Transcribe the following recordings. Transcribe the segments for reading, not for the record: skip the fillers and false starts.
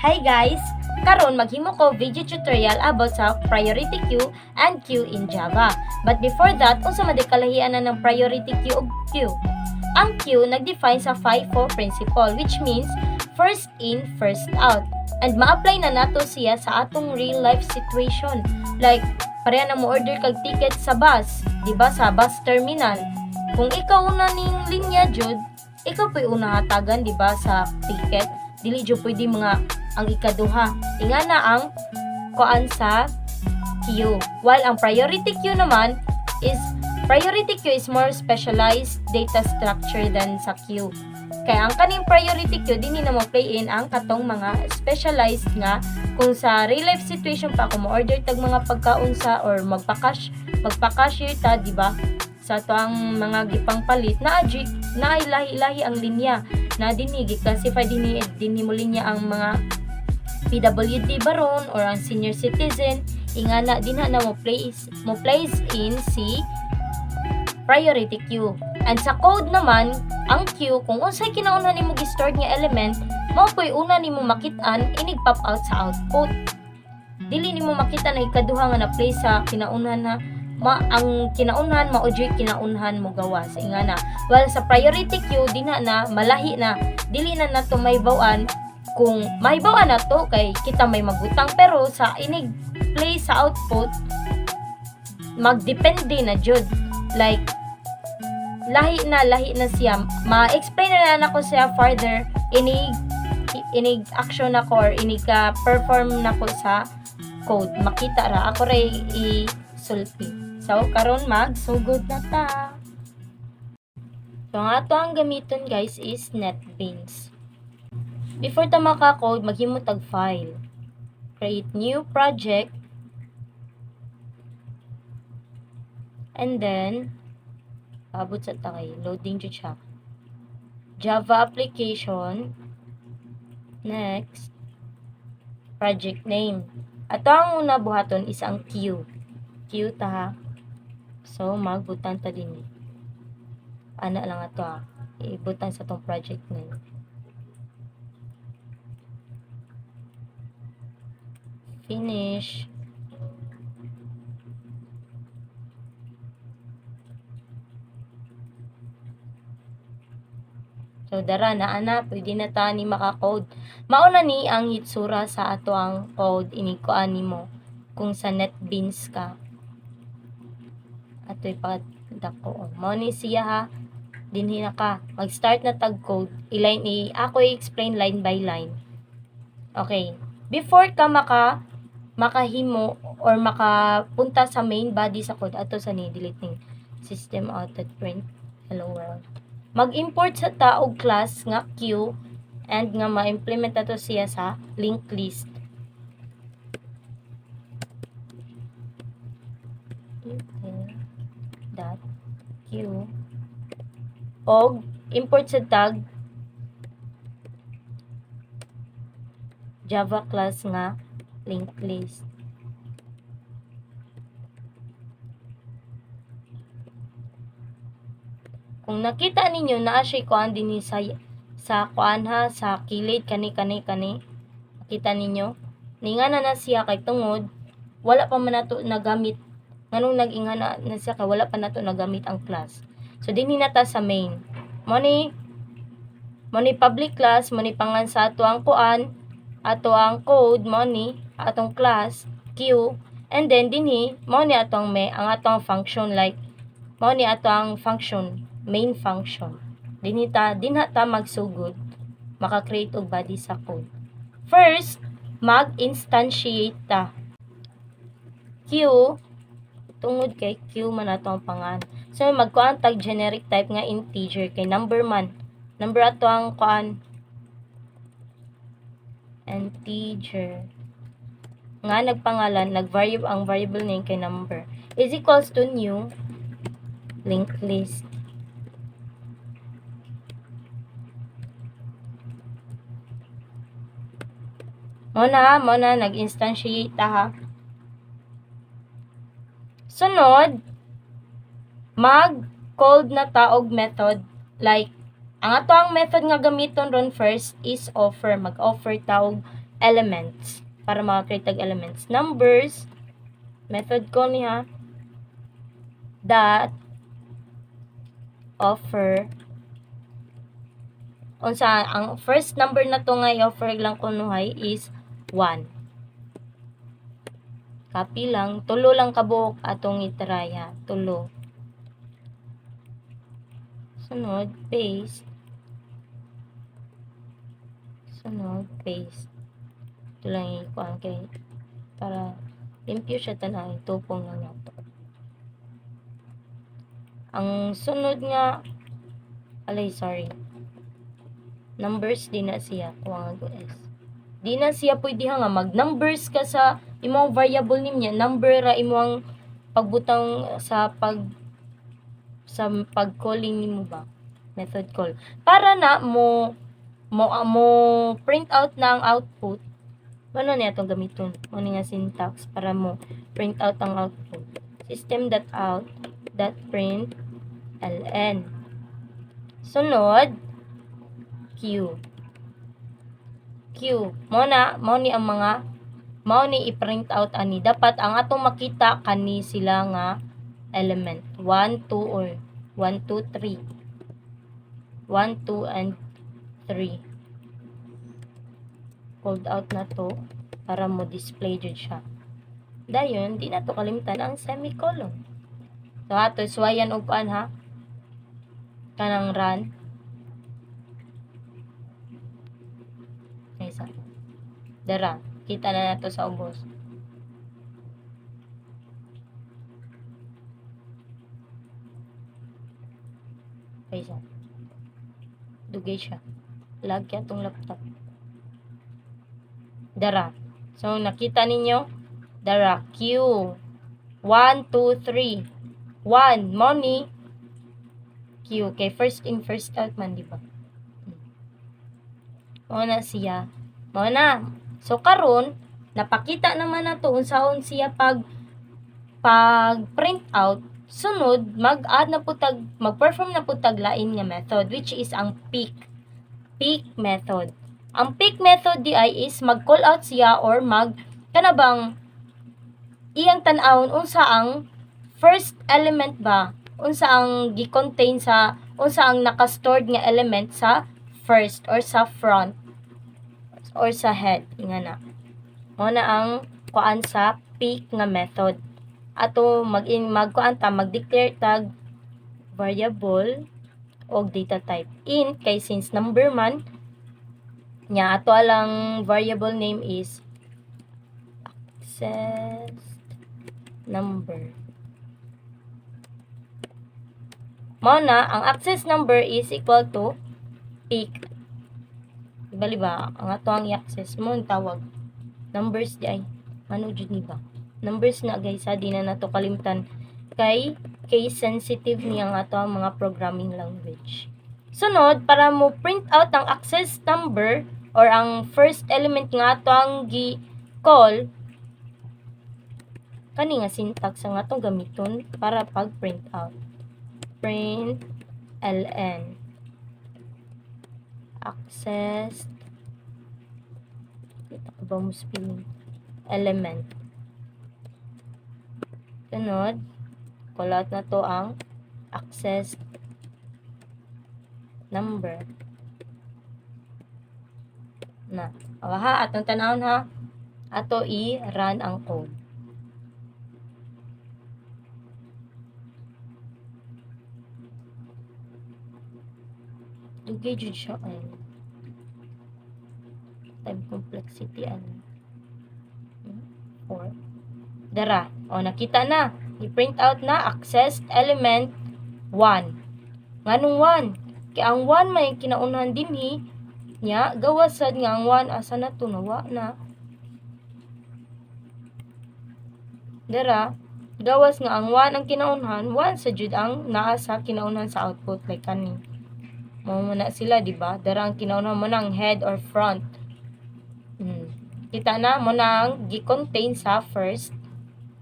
Hi guys! Karon maghimo ko video tutorial about sa priority queue and queue in Java. But before that, unsa man kalahian na ng priority queue ug queue? Ang queue nag-define sa 5-4 principle, which means first in, first out. And ma-apply na nato siya sa atong real life situation. Like, pareha na mo order kag ticket sa bus, di ba, sa bus terminal. Kung ikaw una ning linya jud, ikaw po'y una hatagan, di ba, sa ticket. Dili jud pwede mga ang ikaduha. Tinga na ang kuan sa queue. While ang priority queue naman is more specialized data structure than sa queue. Kaya ang kaning priority queue dinhi na mo play in ang katong mga specialized nga kung sa real life situation pa kung mo-order tag mga pagkaon sa or magpa-cashier ta, di ba? Sa tuang mga gipang palit na lahi-lahi ang linya na dinhi gi-classify dinhi mo linya ang mga PWD baron or ang senior citizen ingana dinha na mo place in si priority queue. And sa code naman, ang queue kung unsay kinaunan nimo gi-stored nga element, mao po'y una nimo makit-an inig pop out sa output. Dili nimo makita na ikaduha nga na place sa kinaunan na ang kinaunan mao-joy kinaunan mo gawas ingana. While sa priority queue dinha na malahi na dili na nato may bawaan kung mahibawan na to kay kita may magutang, pero sa inig play sa output magdepende na jud. Like lahi na siya. Ma-explain na nako siya further inig action ako or inig perform nako sa code. Makita ra ako ray isulti. So karon magsugod na ta. So ang ato ang gamiton guys is NetBeans. Before ta maka-code, maghimo tag file. Create new project. And then abot sa takay, loading jud siya. Java application. Next, project name. Ato ang una buhaton is ang queue. Queue ta ha. So magbutan ta din. Ana lang ato ha. Ibutan sa tong project name. Finish. So dara na ana pwede na ta ni maka-code. Mauna ni ang hitsura sa ato ang code inikuan nimo kung sa NetBeans ka. Ato'y dako. Mao ni siya ha. Dinhi na ka. Mag-start na tag code. Ako i-explain line by line. Okay. Before ka makahimo or makapunta sa main body sa code ato sa ni delete ning system out at print hello world. Mag-import sa taog class nga queue and nga ma-implement ato siya sa linked list. Dot queue og import sa tag Java class nga linked list. Kung nakita ninyo naa siya kuan dinhi sa kuan ha sa kilid kani. Nakita ninyo ningana na siya kay tungod wala pa man nato nagamit. Nganong nag-ingana na siya kay wala pa nato nagamit ang class. So dinhi na ta sa main. Mo ni public class, mo ni pangan sa ato ang kuan, ato ang code, mo ni atong class queue, and then dinhi mo ni atong ang atong function, like mo ni atong function, main function. Dinha ta magsugod maka-create og body sa code. First, mag-instantiate ta queue tungod kay queue man atong pangan. So magkuan tag generic type nga integer kay number ato ang kuan integer nga nagpangalan ang variable name kay number is equals to new linked list. Mo na nag-instantiate ta ha. Sunod, mag-called na ta og method. Like, ang ato ang method nga gamiton ron first is offer. Mag-offer ta og elements para maka-create tag elements. Numbers, method ko niya that offer unsa ang first number na to nga i-offer lang kunuhay is 1. Copy lang, tulo lang kabuok atong itraya, tulo. Sunod, paste. Sunod, paste. Ito lang ikuan kay para limpyo siya tanang tupong lang nato. Ang sunod nga sorry. Numbers di na siya kuha nga s. Di na siya pwede nga mag-numbers ka sa imong variable niya, number ra imong pagbutang sa pag-calling nimo ba, method call. Para na mo print out na ang output. Ano niya itong gamiton? Ano nga syntax para mo print out ang output? System.out.println. Sunod, Q. Mao ni i-print out ani. Dapat ang atong makita kani sila nga element. 1, 2, or 1, 2, 3. 1, 2, and 3. Fold out na to para mo display jud siya. Dayon, di na to kalimtan ang semicolon. So, ato suwayan og kuan ha. Kanang run. Isa. Dara, kita na nato sa ubos. Isa. Dugay siya. Lag kaya tong laptop. Dara. So, nakita ninyo? Dara. Q. 1, 2, 3. 1. Money. Q. Okay, first in, first out man, di ba? Mao na siya. Mao na. So, karon napakita naman na to unsaon siya pag print out. Sunod, mag-add na po mag-perform na po lain nga method, which is ang pick method. Ang pick method di ay is mag-call out siya or kanabang iyang tan-awon unsa ang first element ba, unsa ang gi-contain sa, unsa ang naka-stored nga element sa first or sa front or sa head, nga na. Mao na ang kuan sa pick nga method. Ato mag-declare tag variable o data type. Int kay since number man nya ato lang variable name is access number. Mao na ang access number is equal to pick. Bali ba ang ato ang i-access mo ang tawag numbers di ay ano jud ni ba? Numbers na guys ha, di na nato kalimtan kay case sensitive niyang ato ang mga programming language. Sunod, para mo print out ang access number or ang first element nga ato ang gi-call, kani nga syntax ang atong gamiton para pag-print out. Print ln access kita ko ba mo spelling element. Sunod, call out na to ang access number. Na. Ha, atong tanawon ha. Ato i-run ang code. Dugay jud siya ay. Time complexity ano. 4. Dara. O, nakita na. I-print out na accessed element 1. Nganong 1? Kaya ang 1 may kinaunahan dinhi nya gawas sad nga ang 1 asa na to nawa na. Dara, gawas nga ang 1 ang kinaunahan, 1 sa jud ang naa sa kinaunahan sa output like kani. Mao na sila, di ba? Dara ang kinaunahan mo nang head or front. Kita na mo nang gi-contain sa first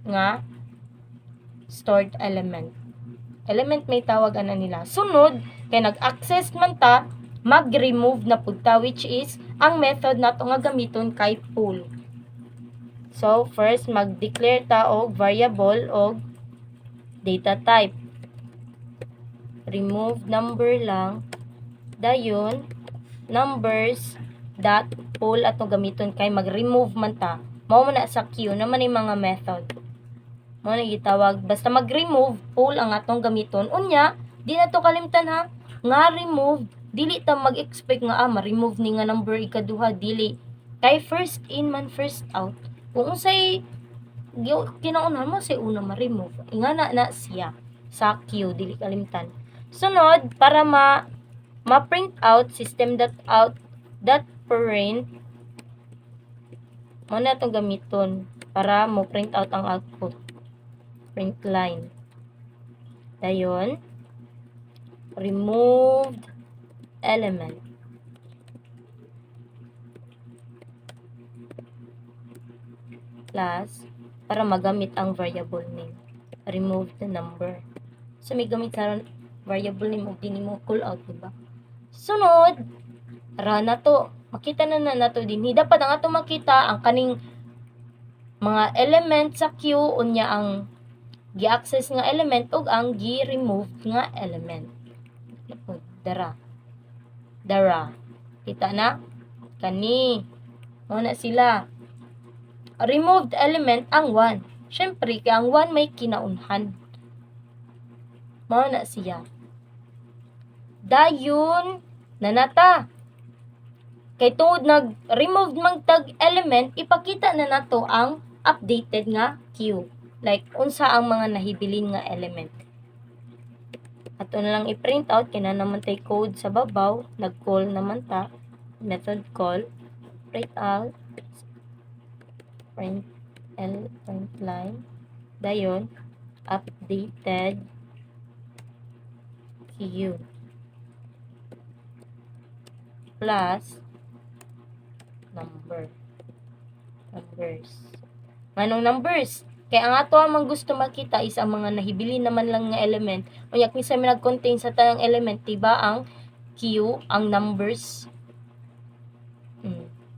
nga stored element. Element may tawag ana nila. Sunod, kay nag-access man ta, mag-remove na pugta, which is ang method nato nga gamiton kay pull. So first mag-declare ta og variable og data type. Remove number lang, dayon numbers dot pull ato gamiton kay mag-remove man ta. Mao man na sa queue naman yung mga method. Mao na gitawag basta mag-remove pull ang atong gamiton. Unya, di na to kalimtan ha nga remove, dili ta mag-expect nga ma-remove ni nga number ikaduha, dili. Kay first in man first out. Kung unsay kinaunan mo say una ma-remove. Ingana na siya sa queue, dili kalimtan. Sunod, para ma-print out system.out.print mo na itong gamiton para mo print out ang output. Print line. Dayon, removed element. Plus, para magamit ang variable name. Remove the number. So, may gamit sa variable name o din mo call out, diba? Sunod, na to. Makita na nato din. Dapat ang ato makita ang kaning mga element sa queue unya ang gi-access nga element ug ang gi-remove nga element. Dara. Kita na? Kani. Mo na sila. Removed element ang 1. Syempre, kaya ang 1 may kinaunhan. Mo na siya. Dayon, nanata. Kay tungod nag-remove mang tag element, ipakita na nato ang updated nga queue. Like, unsa ang mga nahibilin nga element. Ato na lang i-print out, kaya naman tay code sa babaw, nag-call naman ta, method call, print out, print line, dayon, updated queue, plus, numbers. Manong numbers? Kaya ang ato ang gusto makita is ang mga nahibili naman lang nga element. O yak minsan may nag-contain sa tanang element, diba ang queue, ang numbers.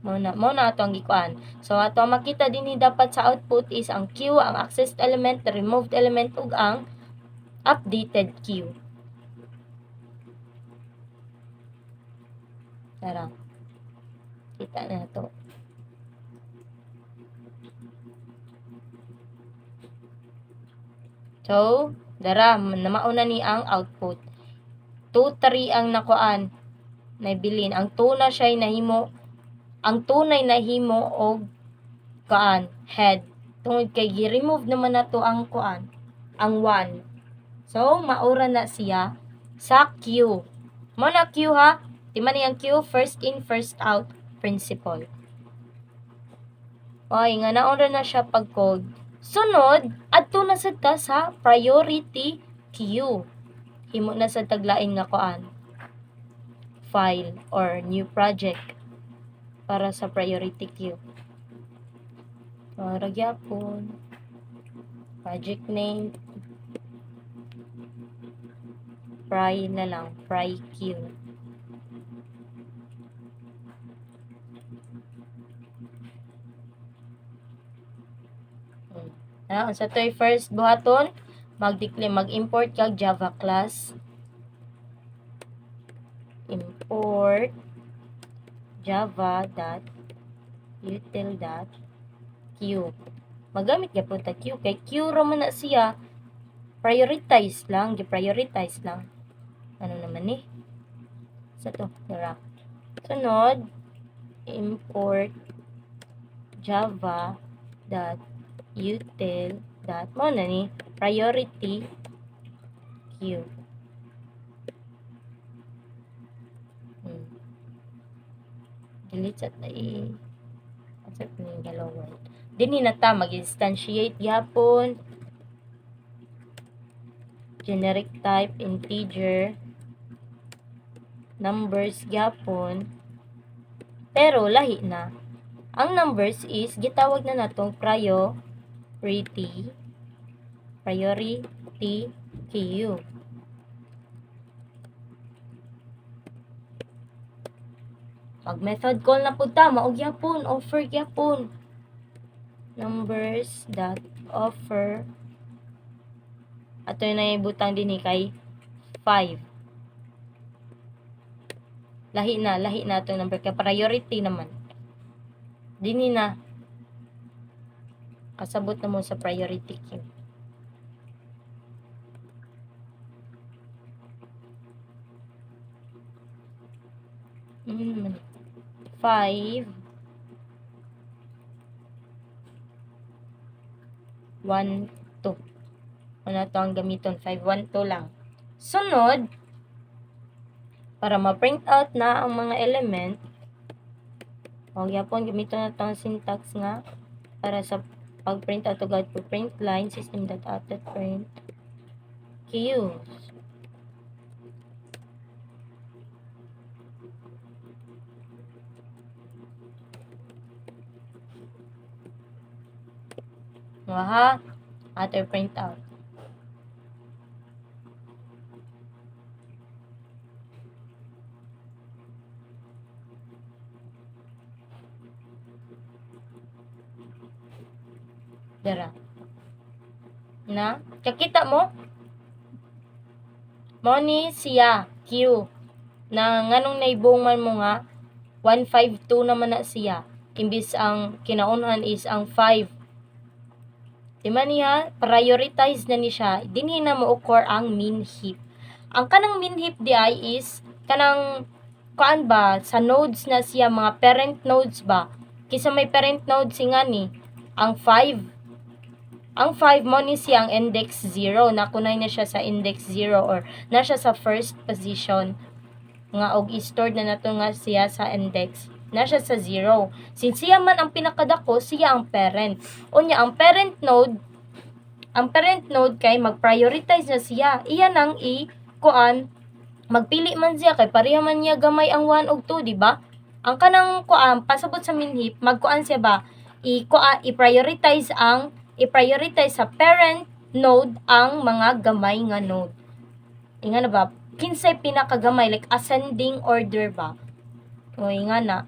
Mo na ato ang gikuan. So ato ang makita din dapat sa output is ang queue, ang accessed element, the removed element, ug ang updated queue. Tara. Kita na to. So, dara, namauna ni ang output. 2, 3 ang nakuan, naibilin. Ang 2 na siya nahimo, ang tunay nahimo og kuan, head. Tungod kay gi-remove naman nato ang kuan, ang 1. So, maura na siya sa queue. Mo na queue ha. Di man yung queue, first in, first out principle. Okay, nga naura na siya pag-code. Sunod, adto na sad ta sa priority queue. Himo na sa taglain nga kuan, file or new project para sa priority queue. Para gyapon, project name, na lang, queue. Sa toy first buhaton, mag-import kag Java class. Import java.util.queue. Magamit gyapon ta queue kay queue ra man na siya. Prioritize lang. Ano naman ni? Sa to, dara. Sunod, import java.util. Mo na ni priority queue. Delete sa tayo. At yung galaway. Dini na ta mag-instantiate yapon. Generic type integer. Numbers yapon. Pero lahi na. Ang numbers is gitawag na natong priority queue. Mag method call na pud ta, mao gyapon, offer gyapon. Numbers that offer ato na ibutang dinhi kay 5. Lahi na itong number kay priority naman. Dinhi na kasabot na mo sa priority queue. Mm. 5 1 2. Ano to ang gamiton? 5 1 2 lang. Sunod, para ma-print out na ang mga element, o gyapon gamiton na to ang syntax nga para sa pag-print out ugad po print line system.out.print queues. Ha, after print out. Dara. Na, kakita mo? Mo ni siya, Q. Na nganong naibungan mo nga 152 naman na siya. Imbis ang kinaunahan is ang 5. Di man niya, prioritize na ni siya. Dinhi na mo-occur ang min heap. Ang kanang min heap di ay is, kanang, kuan ba, sa nodes na siya, mga parent nodes ba? Kisa may parent nodes nga ni, ang 5. Ang 5 mo ni siya ang index 0. Nakunay na siya sa index 0 or na siya sa first position. Nga og i-stored na nato nga siya sa index. Na siya sa 0. Since siya man ang pinakadako, siya ang parent. Unya, ang parent node kay mag-prioritize na siya. Iyan ang kuan, magpili man siya kay pareha man niya gamay ang 1 ug 2, di ba? Ang kanang kuan pasabot sa minheap, magkuan siya ba? I-prioritize sa parent node ang mga gamay nga node. Inga na ba? Kinsay pinakagamay, like ascending order ba? O inga na.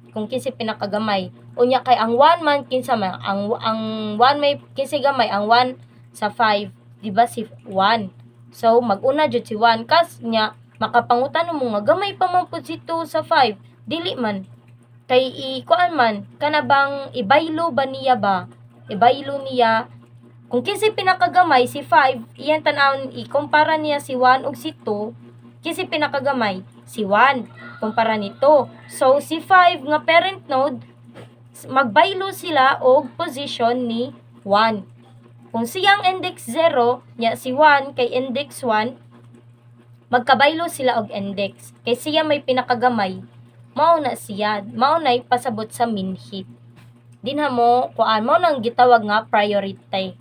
Kung kinsay pinakagamay. Unya kay ang 1 man kinsa man ang 1 may kinsay gamay, ang 1 sa 5, di ba si 1. So mag-una jud si 1 kas nya makapangutan mo nga gamay pa man pud si 2 sa 5. Dili man. Kay kuan man kana bang ibaylo ba niya ba? Ibaylo niya kung kinsay pinakagamay si 5, iyan tan-awon ikumpara niya si 1 ug si 2, kinsay pinakagamay si 1 kumpara nito. So si 5 nga parent node magbaylo sila og position ni 1. Kung siyang index 0, nya si 1 kay index 1, magkabaylo sila og index. Kay siya may pinakagamay, mao na siya, mao nay pasabot sa min heap. Dinha mo kuan mo nang gitawag nga priority.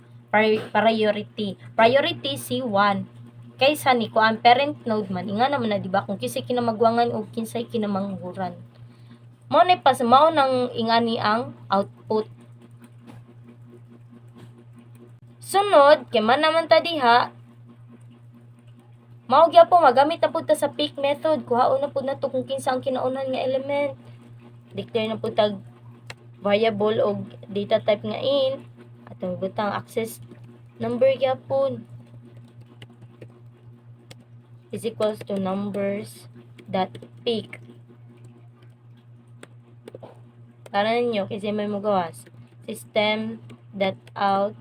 Priority si 1. Kaysa ni kuan parent node man inga naman na di ba kung kinsay kinamagwangan o kinsay kinamanghuran. Mao nay mao nang ingani ang output. Sunod kay man naman ta diha, mao gyapon magamit na pud ta sa pick method. Kuhaon na pud nato kung kinsa ang kinaunan nga element. Declare na pud tag variable og data type nga int. Atong butang access number gyapon is equals to numbers dot pick. Para ninyo kasi may magawas. System dot out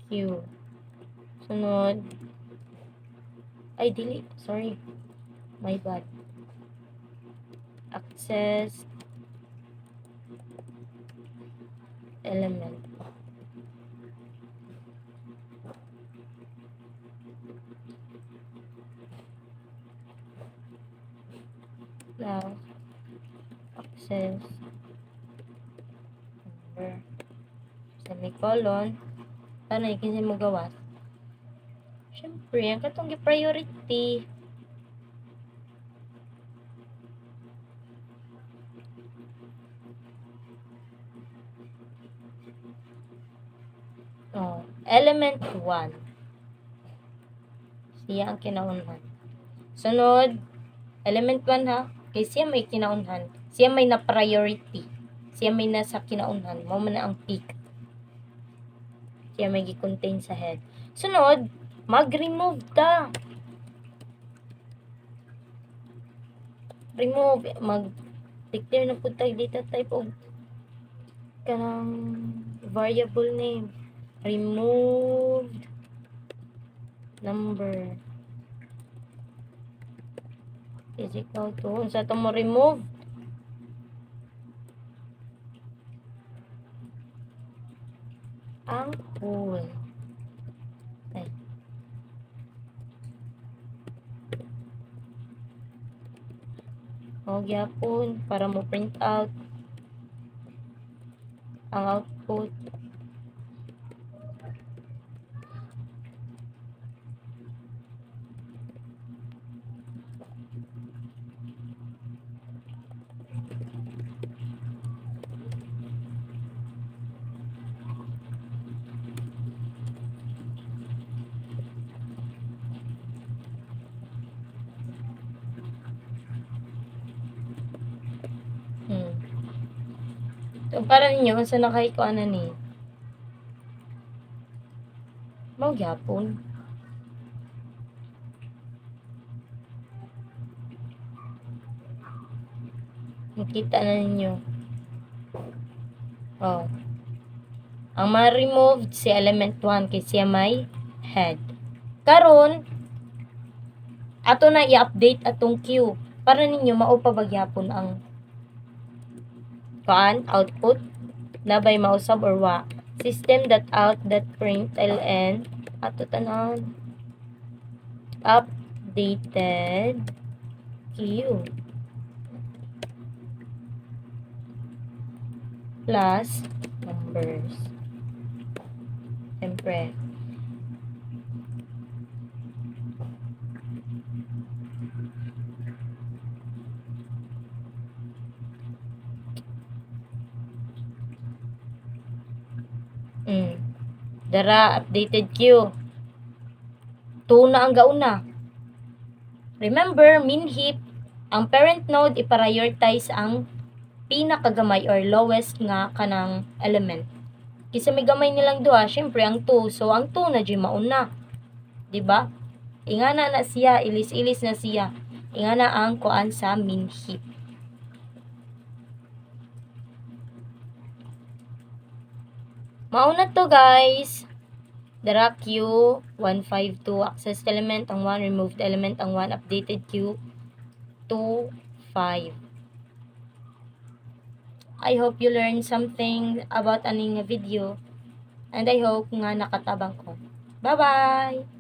Q. Sunod. Ay, delete. Sorry. My bad. Access element. Now, access number. Semicolon. Paano yung kinsin mo gawas? Siyempre, ang katong priority. Element 1. Siya ang kinaunhan. Sunod, element 1 ha. Kay siya may kinaunhan. Siya may na priority. Siya may nasa kinaunhan. Mo man ang peak. Siya may gi-contain sa head. Sunod, mag-remove ta. Remove, mag-declare na po tayo data type of kanang variable name. Removed number is equal to, sa ito mo remove, ang pool. Ay. O, gyapon, para mo print out ang output. So, para ninyo, sa nakaikuan na ni, mau gyapon. Makita na ninyo. Oh. Ang ma-remove si element 1 kay siya may head. Karon, ato na i-update atong Q para ninyo maupabagyapon ang output na by mausab or wa. System.out.println ato tanan updated Q plus numbers. Siyempre. Dara, updated Q. 2 na ang gauna. Remember, min heap, ang parent node i-prioritize ang pinakagamay or lowest nga kanang element. Kisa may gamay nilang duha, syempre ang 2. So, ang 2 na dyan mauna. Diba? Ingana na siya, ilis-ilis na siya. Ingana ang kuan sa min heap. Mauna to guys. Dara Q, 152, access element ang 1, removed element ang 1, updated Q, 2, 5. I hope you learned something about aning video. And I hope nga nakatabang ko. Bye-bye!